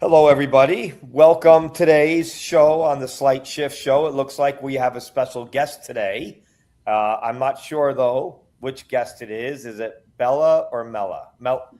Hello, everybody. Welcome today's show on the Slight Shift Show. It looks like we have a special guest today. I'm not sure, though, which guest it is. Is it Bella or Mella?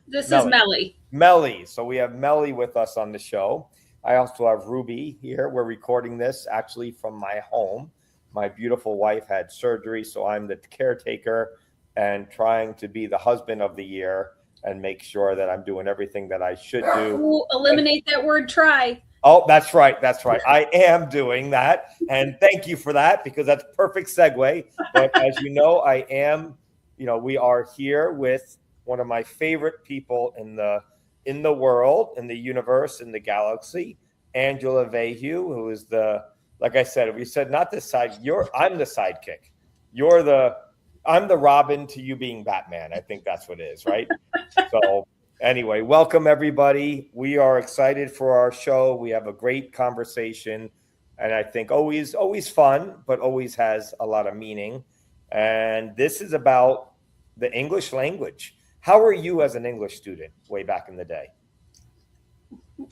This is Melly. Melly. Melly. So we have Melly with us on the show. I also have Ruby here. We're recording this actually from my home. My beautiful wife had surgery, so I'm the caretaker and trying to be the husband of the year and make sure that I'm doing everything that I should do. Ooh, eliminate that word try. Oh, that's right. That's right. I am doing that. And thank you for that because that's perfect segue. But as you know, we are here with one of my favorite people in the world, in the universe, in the galaxy, Angela Vahue, who is like I said, we said not this side, I'm the sidekick. I'm the Robin to you being Batman. I think that's what it is, right? So anyway, welcome everybody. We are excited for our show. We have a great conversation, and I think always fun, but always has a lot of meaning. And this is about the English language. How were you as an English student way back in the day?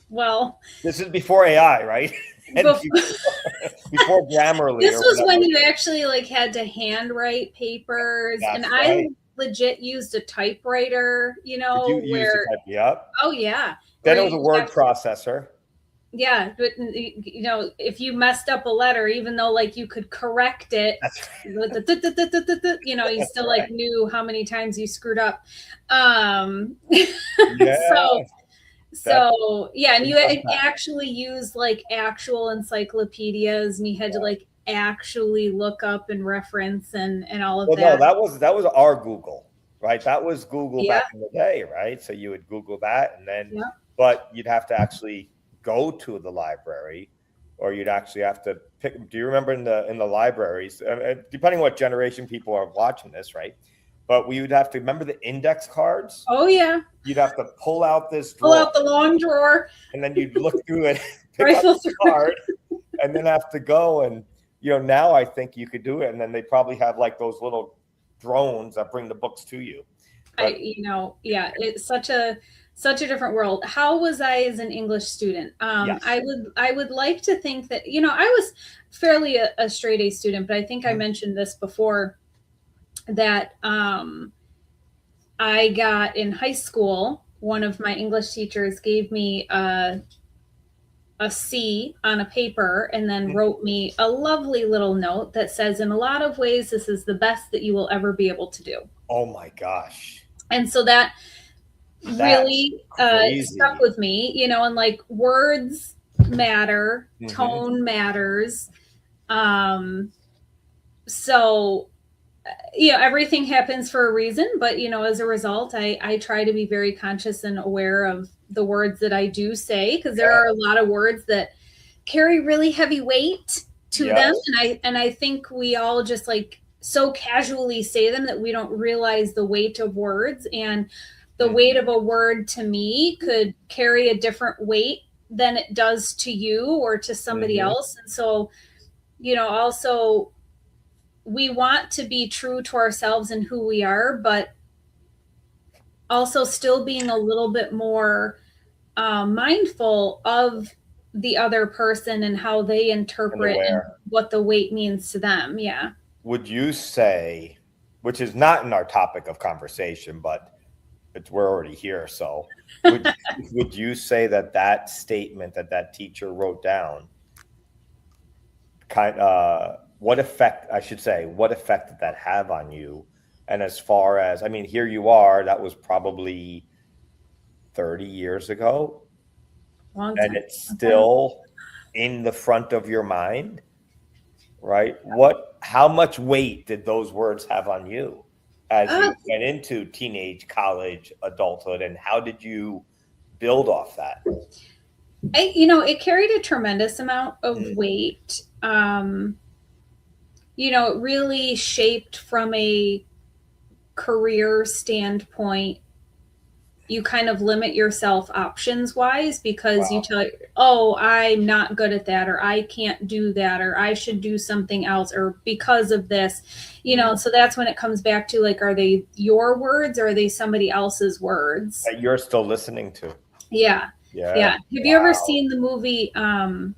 Well, this is before AI, right? Before Grammarly. This was when you actually had to handwrite papers. That's and right. I legit used a typewriter, Did you use the type? Yep. Oh, yeah. Then it was a word processor. Yeah, but if you messed up a letter, even though you could correct it, you still knew how many times you screwed up. Yeah. So yeah, and you actually use actual encyclopedias, and you had to actually look up and reference and all of that. No, that was our Google, right? That was Google back in the day, right? So you would Google that, and then, but you'd have to actually go to the library, or you'd actually have to pick. Do you remember in the libraries? Depending what generation people are watching this, right? But we would have to remember the index cards. Oh yeah. You'd have to pull out the long drawer, and then you'd look through it, pick up the card, and then have to go. And now I think you could do it, and then they probably have those little drones that bring the books to you. But, it's such a different world. How was I as an English student? Yes. I would like to think that I was fairly a straight A student, but I think I mentioned this before, that I got in high school. One of my English teachers gave me a C on a paper and then wrote me a lovely little note that says, in a lot of ways, this is the best that you will ever be able to do. Oh my gosh. And so that really stuck with me, and words matter, tone matters. So everything happens for a reason, but as a result, I try to be very conscious and aware of the words that I do say, because there are a lot of words that carry really heavy weight to them, and I think we all just so casually say them that we don't realize the weight of words, and the weight of a word to me could carry a different weight than it does to you or to somebody else. And so also, we want to be true to ourselves and who we are, but also still being a little bit more mindful of the other person and how they interpret and what the weight means to them. Yeah. Would you say, which is not in our topic of conversation, but we're already here. So would you say that statement that teacher wrote down what effect did that have on you? And as far as, here you are, that was probably 30 years ago. And it's still in the front of your mind, right? How much weight did those words have on you as you went into teenage, college, adulthood, and how did you build off that? It carried a tremendous amount of weight. It really shaped from a career standpoint. You kind of limit yourself options wise because you tell, I'm not good at that, or I can't do that, or I should do something else, or because of this, so that's when it comes back to are they your words or are they somebody else's words that you're still listening to? Yeah. Yeah. Yeah. Have you ever Wow. seen the movie? I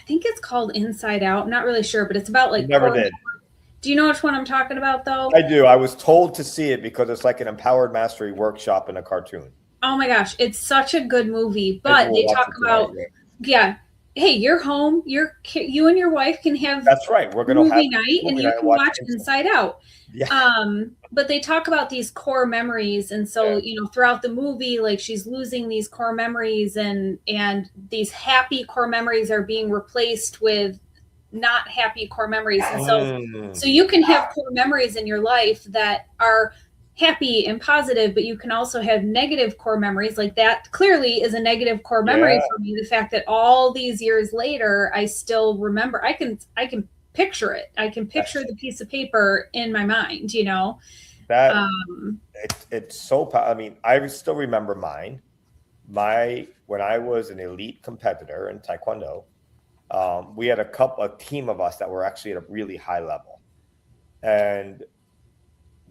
think it's called Inside Out. I'm not really sure, but it's about like Never core. did. Do you know which one I'm talking about though? I do. I was told to see it because it's like an empowered mastery workshop in a cartoon. Oh my gosh, it's such a good movie. Maybe But we'll they watch talk it tonight. about, Yeah. yeah, hey, you're home. You and your wife can have That's right. We're going to have movie night and movie you night and can watch watch Inside. Inside Out. Yeah. But they talk about these core memories, and so Yeah. throughout the movie, like she's losing these core memories, and these happy core memories are being replaced with not happy core memories, and so Mm. you can have core memories in your life that are happy and positive, but you can also have negative core memories. Like that clearly is a negative core Yeah. memory for me. The fact that all these years later, I still remember. I can picture it. I can picture That's the piece of paper in my mind. that. Um, It's so. I mean, I still remember mine. When I was an elite competitor in Taekwondo, we had a team of us that were actually at a really high level, and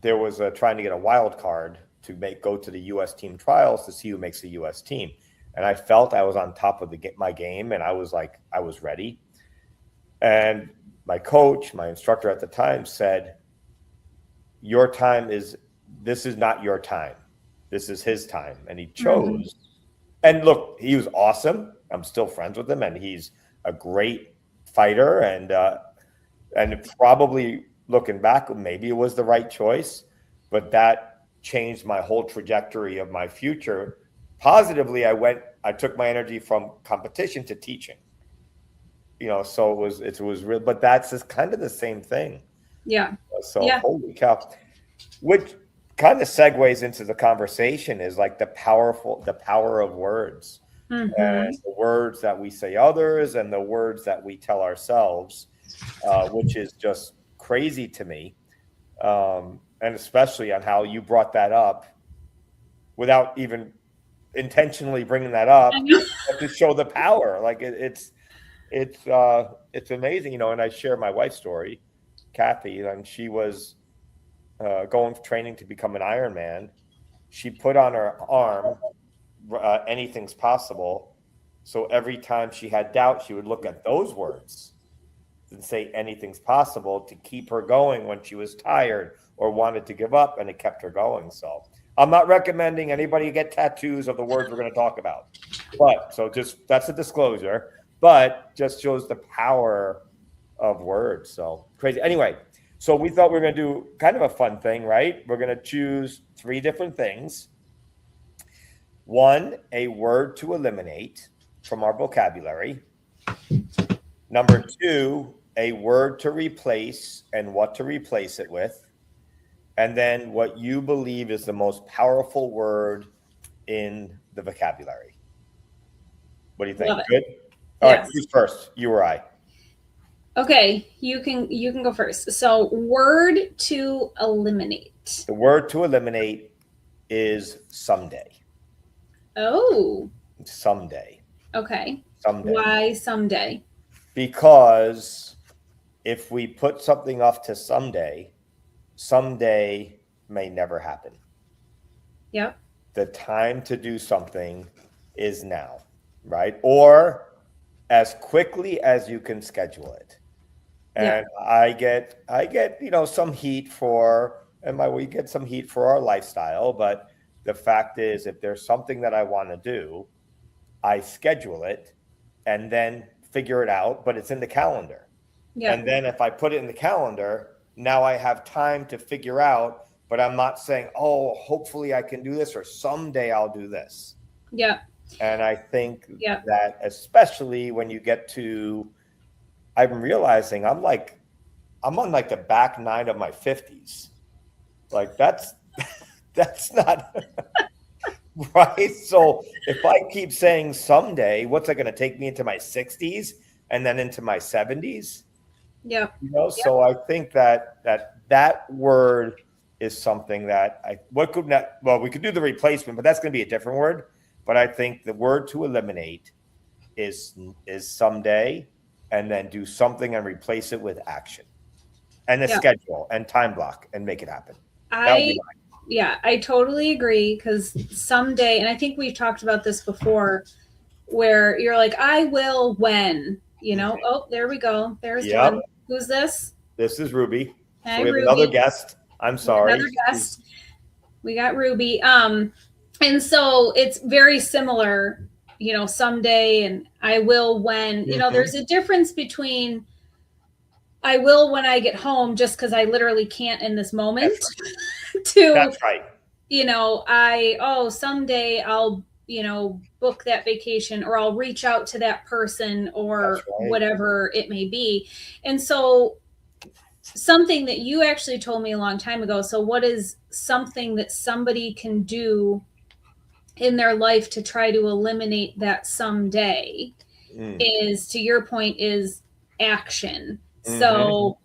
there was trying to get a wild card to go to the U.S. team trials to see who makes the U.S. team. And I felt I was on top of my game, and I was like, I was ready. And my coach, my instructor at the time, said, "Your time is this is not your time. This is his time." And he mhm. chose. And look, he was awesome. I'm still friends with him, and he's a great fighter. And probably looking back, maybe it was the right choice, but that changed my whole trajectory of my future. Positively, I took my energy from competition to teaching. So it was real, but that's just kind of the same thing. Yeah, So yeah, holy cow. Which kind of segues into the conversation is like the power of words and hmm, the words that we say others and the words that we tell ourselves, which is just crazy to me. And especially on how you brought that up without even intentionally bringing that I up, know. but to show the power. Like it's amazing, And I share my wife's story, Kathy, and she was going training to become an Ironman. She put on her arm, anything's possible. So every time she had doubt, she would look at those words and say anything's possible to keep her going when she was tired or wanted to give up, and it kept her going. So I'm not recommending anybody get tattoos of the words we're going to talk about, but so just that's a disclosure, but just shows the power of words. So crazy. Anyway, so we thought we were going to do kind of a fun thing, right? We're going to choose 3 different things. One, a word to eliminate from our vocabulary. Number two, a word to replace and what to replace it with. And then what you believe is the most powerful word in the vocabulary. What do you think? Love it. Good? All right, Yes. who's first? You or I? Okay, you can go first. So, word to eliminate. The word to eliminate is someday. Oh, Someday. okay. Someday. Why someday? Because if we put something off to someday may never happen. Yep. The time to do something is now, right? Or as quickly as you can schedule it. Yep. And I get some heat we get some heat for our lifestyle, but the fact is if there's something that I want to do, I schedule it and then figure it out, but it's in the calendar. Yep. And then if I put it in the calendar, now I have time to figure out, but I'm not saying, oh, hopefully I can do this or someday I'll do this. Yep. And I think Yep. that especially when you get to, I'm realizing I'm on like the back nine of my 50s. Like that's not right. So if I keep saying someday, what's that going to take me into my 60s and then into my 70s? Yep. Yep. So I think that word is something that we could do the replacement, but that's going to be a different word. But I think the word to eliminate is someday, and then do something and replace it with action and a Yep. schedule and time block and make it happen. That would be I mine. Yeah, I totally agree because someday, and I think we've talked about this before, where you're like, I will when, Mhm. oh, there we go. There's Yep. one. Who's this? This is Ruby. So Hi, we have another Ruby. guest. I'm We got sorry. another guest. We got Ruby. And so it's very similar, someday and I will when, Mhm. there's a difference between I will when I get home just because I literally can't in this That's moment right. to, That's right. someday I'll, book that vacation or I'll reach out to that person That's or right. whatever it may be. And so something that you actually told me a long time ago. So what is something that somebody can do in their life to try to eliminate that someday Mm. is, to your point, is action. Hmm. So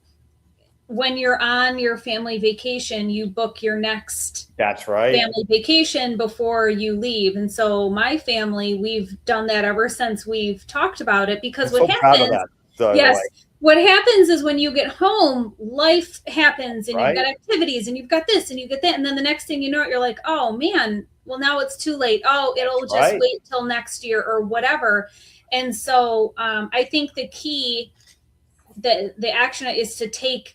when you're on your family vacation, you book your next That's right. family vacation before you leave. And so my family, we've done that ever since we've talked about it I'm because what so proud of happens, that, by the way. yes, what happens is when you get home, life happens and you've got Right? activities and you've got this and you get that. And then the next thing you know, you're like, oh man, well, now it's too late. Oh, That's it'll just right. wait till next year or whatever. And so I think the key, the action is to take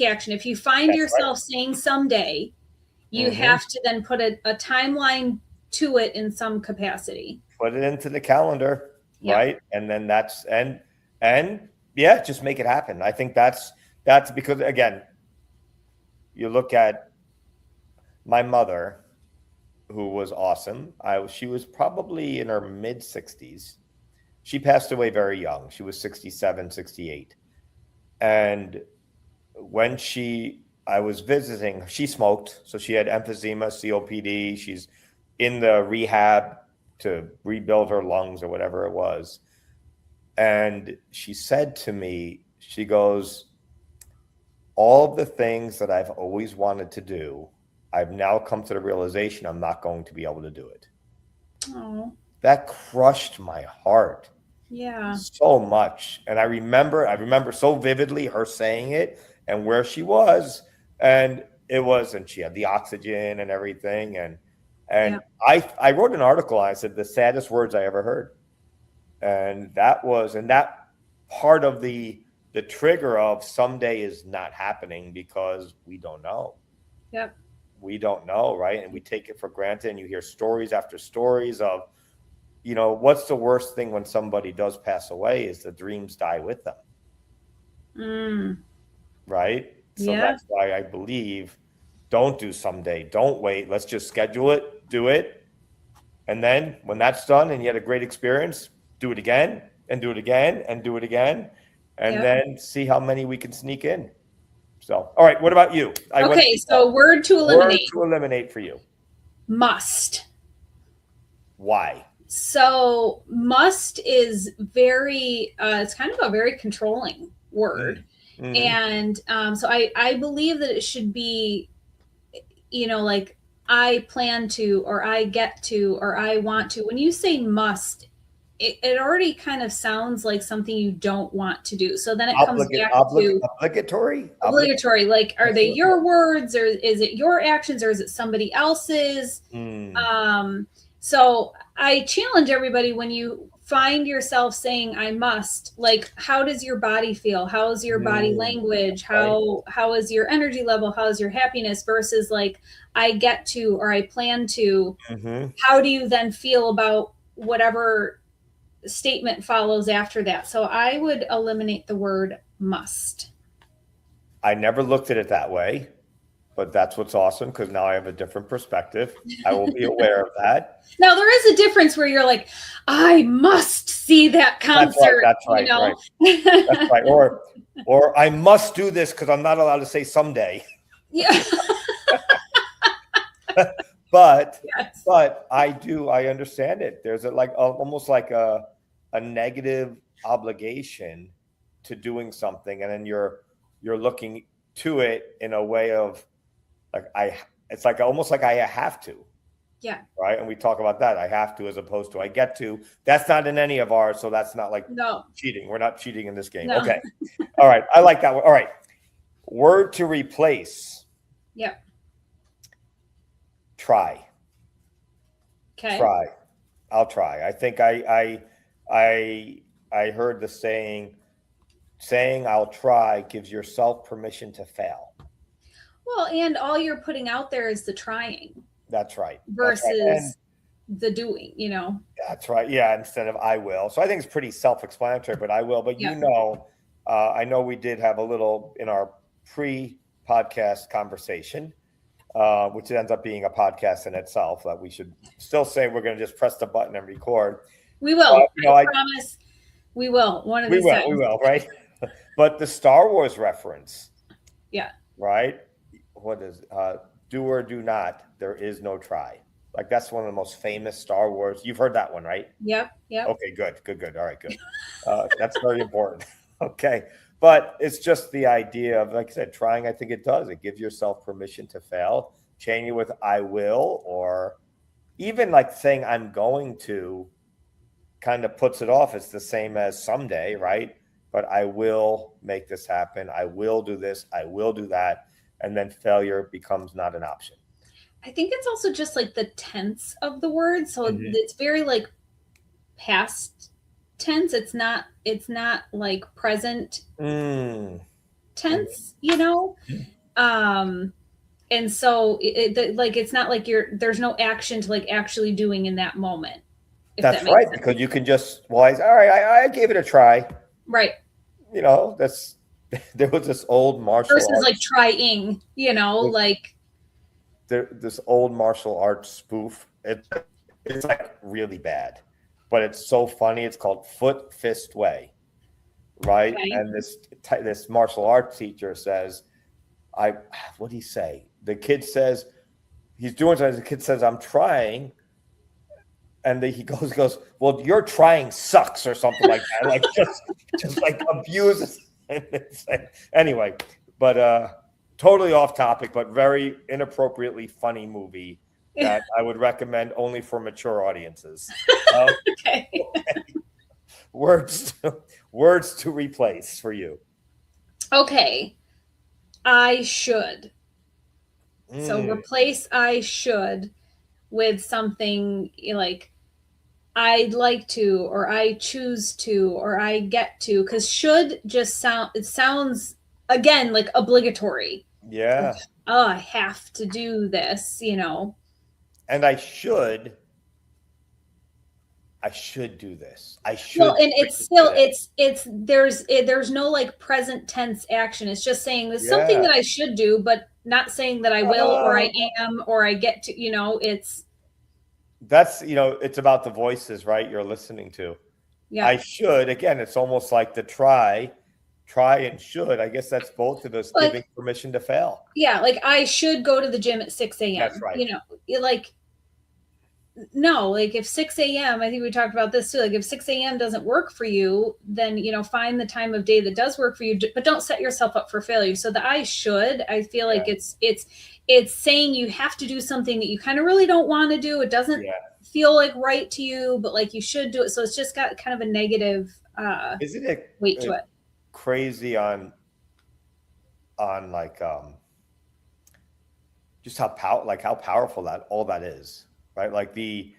action. If you find That's right. yourself saying someday, you Hmm. have to then put a timeline to it in some capacity. Put it into the calendar, Yep. right? And then and yeah, just make it happen. I think that's because again, you look at my mother, who was awesome. She was probably in her mid 60s. She passed away very young. She was 67, 68. And when I was visiting, she smoked, so she had emphysema, COPD. She's in the rehab to rebuild her lungs or whatever it was. And she said to me, she goes, all of the things that I've always wanted to do, I've now come to the realization I'm not going to be able to do it. Oh, That crushed my heart yeah. so much. And I remember so vividly her saying it and where she was. And and she had the oxygen and everything. And Yeah. I wrote an article. I said the saddest words I ever heard. And that part of the trigger of someday is not happening because we don't know. Yep. We don't know, right? And we take it for granted. And you hear stories after stories of, what's the worst thing when somebody does pass away is the dreams die with them, Mm, right? So yeah. that's why I believe don't do someday, don't wait. Let's just schedule it, do it. And then when that's done and you had a great experience, do it again and do it again and do it again. And Yep. then see how many we can sneak in. So, all right, what about you? I went Okay. too far. So word to Word eliminate, to eliminate for you. must. Why? So must is it's kind of a very controlling word. Mm. Hmm. And so I believe that it should be, like I plan to, or I get to, or I want to. When you say must, it already kind of sounds like something you don't want to do. So then it comes back to Obligatory? obligatory. Like, are they Obligatory? your words, or is it your actions, or is it somebody else's? Mm. So I challenge everybody, when you find yourself saying I must, like, how does your body feel? How's your body Mm. language? Right. How is your energy level? How's your happiness versus like I get to, or I plan to? Hmm. How do you then feel about whatever statement follows after that? So I would eliminate the word must. I never looked at it that way, but that's what's awesome because now I have a different perspective. I will be aware of that. Now there is a difference where you're like, I must see that That's right. concert, That's right. Right. That's right. Or I must do this because I'm not allowed to say someday. Yeah. but Yes. but I understand it. There's almost like a negative obligation to doing something, and then you're looking to it in a way of like it's like almost like I have to, Yeah. right? And we talk about that. I have to as opposed to I get to. That's not in any of ours, so that's not like No. cheating. We're not cheating in this game. No. Okay. All right. I like that one. All right. Word to replace. Yep. try, Okay. try. I'll try. I think I I heard the saying I'll try gives yourself permission to fail. Well, and all you're putting out there is the trying That's right. That's right. And versus the doing, you know? that's right. Yeah, instead of I will. So I think it's pretty self-explanatory, but I will. But Yeah. I know we did have a little in our pre-podcast conversation, which ends up being a podcast in itself. That we should still say we're going to just press the button and record. We will. I I promise we will one of these we times. will, right? But the Star Wars reference, Yeah. right? What is do or do not? There is no try. Like that's one of the most famous Star Wars. You've heard that one, right? Yep. Yep. Okay, good. All right, good. That's very important. Okay, but it's just the idea of, like I said, trying. I think it does. It gives yourself permission to fail. Chaining it with "I will," or even like saying "I'm going to," kind of puts it off. It's the same as someday, right? But I will make this happen. I will do this. I will do that, and then failure becomes not an option. I think it's also just like the tense of the word. So Mhm. it's very like past tense. It's not like present Mm. tense, you know? Um and so like it's not like there's no action to like actually doing in that moment, if That's that makes right, sense. because you can just, well, all right, I gave it a try. Right. That's there was this old martial Versus like arts trying, you know, like this old martial arts spoof. It's like really bad, but it's so funny. It's called Foot Fist Way, right? okay. And this martial arts teacher says, "I what do he say?" The kid says he's doing something. The kid says, "I'm trying." And then he goes, well, your trying sucks or something like that, like just like abuses. Anyway, but totally off topic, but very inappropriately funny movie that I would recommend only for mature audiences. Um, Okay. words, words to replace for you. Okay. I should. So Mm, replace I should with something like I'd like to, or I choose to, or I get to, because should just it sounds again like obligatory. Like, yeah, oh, I have to do this, you know. and I should do this. I Well, should and treat it's it still today. there's no like present tense action. It's just saying there's something Yeah. that I should do, but not saying that I will or I am or I get to, you know, it's That's, it's about the voices, right? You're listening to. yeah. I should, again, it's almost like the try and should. I guess that's both of us giving Like permission to fail. yeah, like I should go to the gym at 6 That's a.m. right. You know, like no, like if 6 a.m., I think we talked about this too. Like if 6 a.m. doesn't work for you, then, you know, find the time of day that does work for you, but don't set yourself up for failure. So the I should, I feel like Yeah. it's saying you have to do something that you kind of really don't want to do. It doesn't Yeah. feel like right to you, but like you should do it. So it's just got kind of a negative Isn't it, weight to it. crazy on like just how powerful that all that is, right? Like the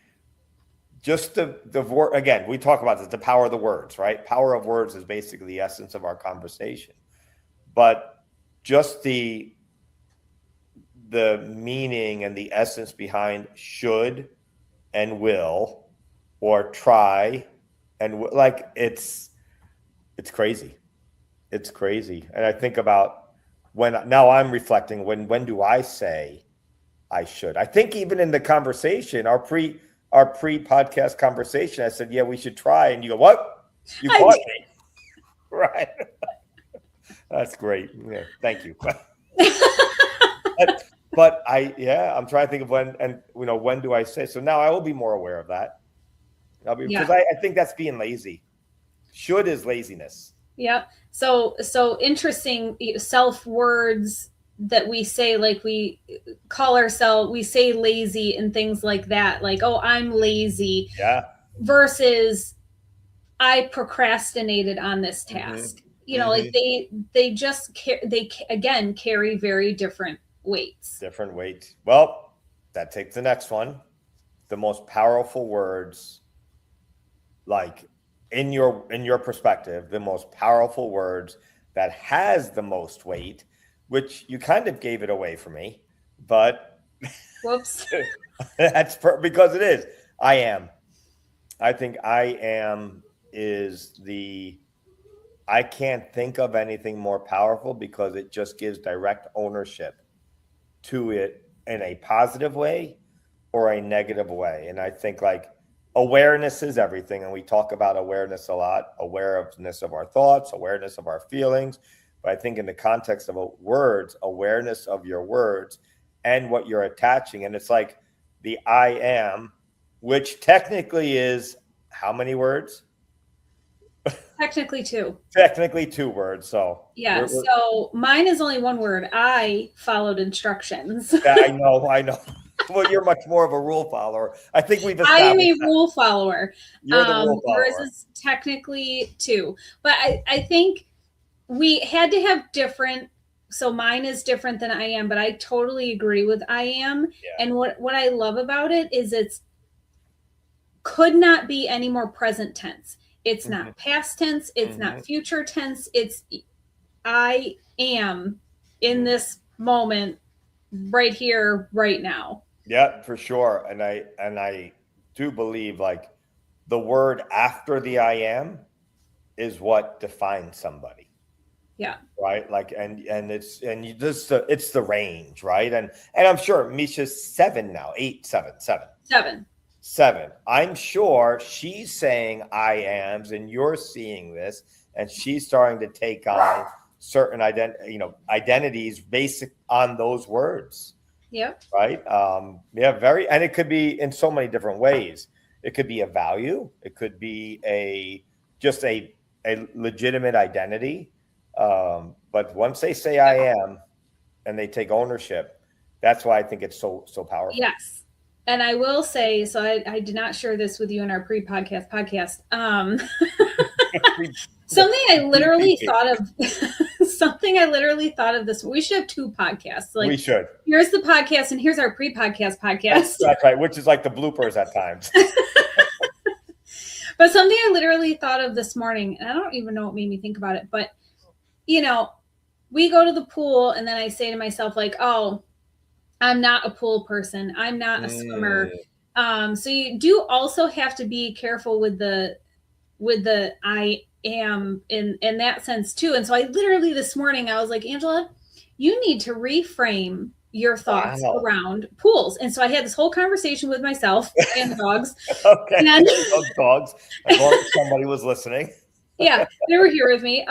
word, again, we talk about this, the power of the words, right? Power of words is basically the essence of our conversation. But just the meaning and the essence behind should and will, or try like it's crazy. It's crazy. And I think about now I'm reflecting, when do I say I should? I think even in the conversation, our pre-podcast conversation, I said, yeah, we should try. And you go, what? You I caught me. Right. That's great. Yeah, thank you. But I'm trying to think of when do I say? So now I will be more aware of that. yeah. Because I think that's being lazy. Should is laziness. Yeah. So interesting self words that we say, like we call ourselves, we say lazy and things like that. Like, oh, I'm lazy Yeah. versus I procrastinated on this Hmm. task. You know, like Hmm. they just again carry very different weights. Different weight. Well, That takes the next one. The most powerful words, like in your perspective, the most powerful words that has the most weight, which you kind of gave it away for me, but Whoops. because it is. I am. I think I am is the I can't think of anything more powerful because it just gives direct ownership to it in a positive way or a negative way. And I think like awareness is everything. And we talk about awareness a lot, awareness of our thoughts, awareness of our feelings. But I think in the context of words, awareness of your words and what you're attaching. And it's like the I am, which technically is how many words? Technically two. Technically 2 words. So Yeah. So mine is only one word. I followed instructions. yeah, I know, I know. Well, you're much more of a rule follower. I think we've I am established a that. rule follower. You're the rule Yours follower. is technically two, but I think we had to have different. So mine is different than I am, but I totally agree with I am. Yeah. And what I love about it is it's could not be any more present tense. It's Mm-hmm. not past tense. It's Mm-hmm. not future tense. It's I am in Mm-hmm. this moment right here, right now. Yeah, for sure. And I do believe like the word after the I am is what defines somebody. Yeah. Right. Like and it's the range, right? And I'm sure Misha's 7 now, 8, 7, 7. 7. 7. I'm sure she's saying I ams and you're seeing this and she's starting to take on certain identities based on those words. Yep. Right. Yeah, very, and it could be in so many different ways. It could be a value, it could be just a legitimate identity. But once they say I am and they take ownership, that's why I think it's so powerful. Yes. And I will say, so I did not share this with you in our pre-podcast podcast. Something I literally thought of something I literally thought of this. We should have 2 podcasts. Like We should. Here's the podcast and here's our pre-podcast podcast. That's right, which is like the bloopers at times. But something I literally thought of this morning, and I don't even know what made me think about it, but we go to the pool and then I say to myself, like, oh, I'm not a pool person. I'm not a swimmer. So you do also have to be careful with the I am in that sense too. And so I literally this morning I was like, Angela, you need to reframe your thoughts around pools. And so I had this whole conversation with myself and the dogs. Okay. And those dogs. As long as somebody was listening. Yeah, they were here with me.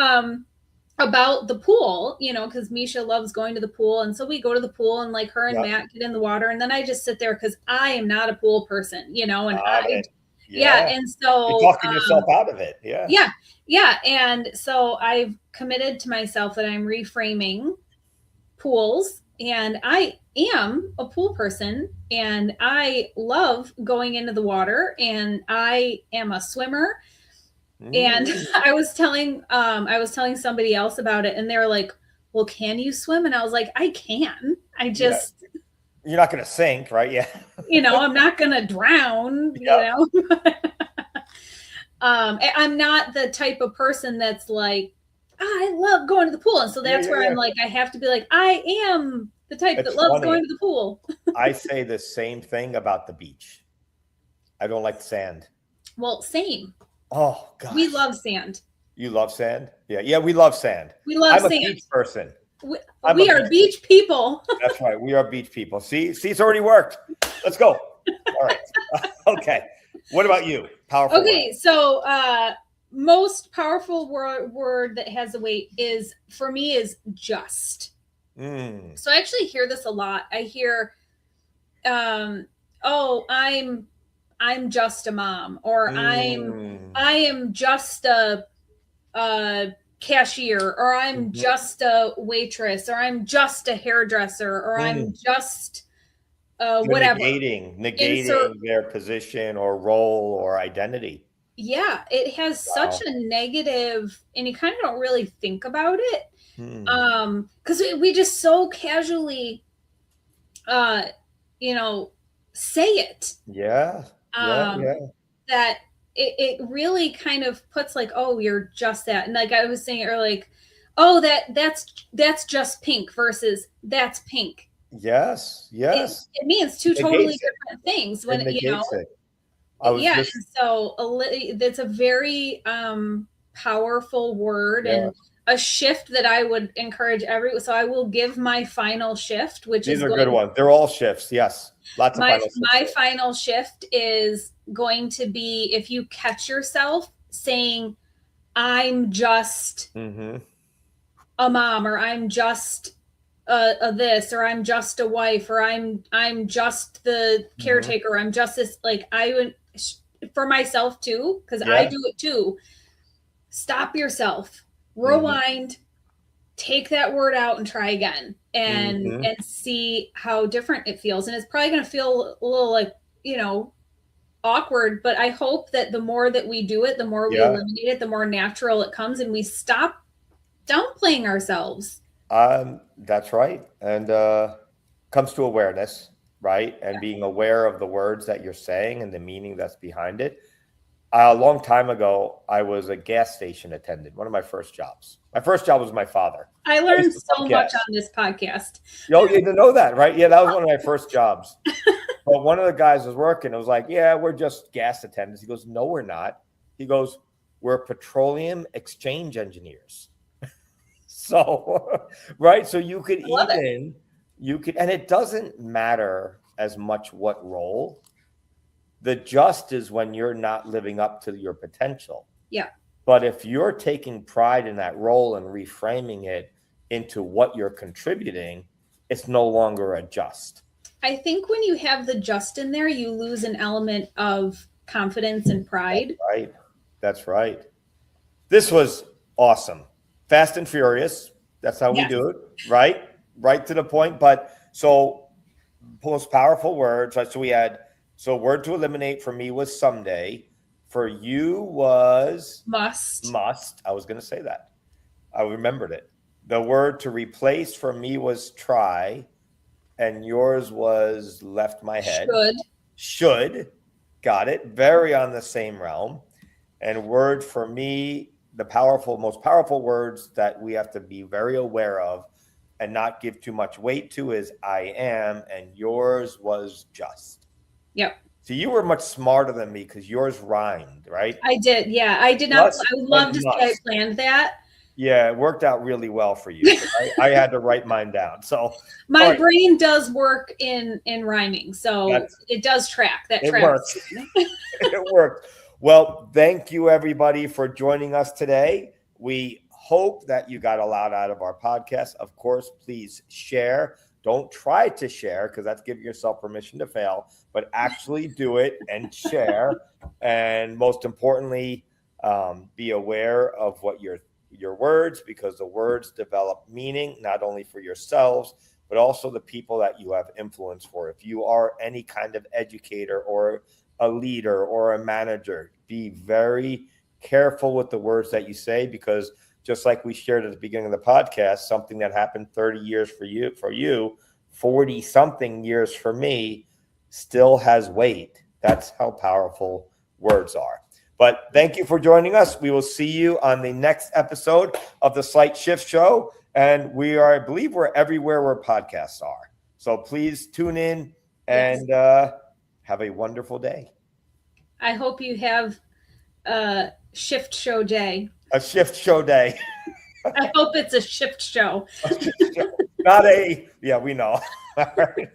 About the pool, because Misha loves going to the pool. And so we go to the pool and like her and Matt get in the water. And then I just sit there because I am not a pool person, and Yeah. And so you're talking yourself out of it. Yeah. Yeah. And so I've committed to myself that I'm reframing pools and I am a pool person and I love going into the water and I am a swimmer. And I was telling somebody else about it and they were like, well, can you swim? And I was like, I can. I just You're not going to sink, right? Yeah. I'm not going to drown, I'm not the type of person that's like, I love going to the pool. And so that's where I'm like, I have to be like, I am the type that loves going to the pool. I say the same thing about the beach. I don't like sand. Well, same. Oh, God. We love sand. You love sand? Yeah, we love sand. We love I'm sand. A beach person. We are beach people. That's right. We are beach people. See, it's already worked. Let's go. All right. Okay. What about you? Powerful. Okay, word. So most powerful word that has a weight is for me is just. So I actually hear this a lot. I hear, oh, I'm just a mom, or I am just a cashier, or I'm just a waitress, or I'm just a hairdresser, or I'm just whatever. Negating their position or role or identity. Yeah, it has such a negative, and you kind of don't really think about it, because we just so casually you know, say it. Yeah. Yeah. Um, Yeah. that it really kind of puts like, oh, you're just that. And like I was saying earlier, like, oh, that's just pink versus that's pink. Yes. Yes. It means two totally Negates it. different things It when, negates it. I was yeah. just, And so that's a very powerful word yeah. and a shift that I would encourage so I will give my final shift, which These is are good going ones. They're all shifts. Yes. Lots of final shifts my here. final shift is going to be if you catch yourself saying I'm just Mm-hmm. a mom, or I'm just a this, or I'm just a wife, or I'm just the Mm-hmm. caretaker, I'm just this. Like I would, for myself too, because I Yeah. do it too. Stop yourself, Mm-hmm. rewind, take that word out and try again, Mm-hmm. and see how different it feels. And it's probably going to feel a little like, you know, awkward, but I hope that the more that we do it, the more we Yeah. eliminate it, the more natural it comes, and we stop downplaying ourselves. That's right. And comes to awareness, right? And being aware of the words that you're saying and the meaning that's behind it. A long time ago, I was a gas station attendant, one of my first jobs. My first job was my father. I I used learned to so pump much gas. on this podcast. Yo, you didn't know that, right? Yeah, that was one of my first jobs. But one of the guys was working. It was like, yeah, we're just gas attendants. He goes, no, we're not. He goes, we're petroleum exchange engineers. So, right. So I love it. you could, and it doesn't matter as much what role. The just is when you're not living up to your potential. Yeah. But if you're taking pride in that role and reframing it into what you're contributing, it's no longer a just. I think when you have the just in there, you lose an element of confidence and That's pride. right. That's right. This was awesome. Fast and furious. That's how we Yes. do it, right? Right to the point. But so most powerful words, right? So we had, so word to eliminate for me was someday. For you was Must. must. I was going to say that. I remembered it. The word to replace for me was try, and yours was left my head. Should. Should. Got it. Very on the same realm. And word for me, the powerful, most powerful words that we have to be very aware of and not give too much weight to is I am, and yours was just. Yep. So you were much smarter than me because yours rhymed, right? I did. Yeah. I did not. Just I would and love to say I must. planned that. Yeah, it worked out really well for you. I had to write mine down. So all My right, brain does work in rhyming, so that's it does track. That it tracks. worked. It worked. Well, thank you everybody for joining us today. We hope that you got a lot out of our podcast. Of course, please share. Don't try to share because that's giving yourself permission to fail, but actually do it and share. And most importantly, be aware of what your words, because the words develop meaning not only for yourselves but also the people that you have influence for. If you are any kind of educator or a leader or a manager, be very careful with the words that you say, because just like we shared at the beginning of the podcast, something that happened 30 years for you, 40 something years for me, still has weight. That's how powerful words are. But thank you for joining us. We will see you on the next episode of the Slight Shift Show. And we are, I believe we're everywhere where podcasts are. So please tune in and have a wonderful day. I hope you have a shift show day. A shift show day. I hope it's a shift show. A shift show. Not a, yeah, we know. All right.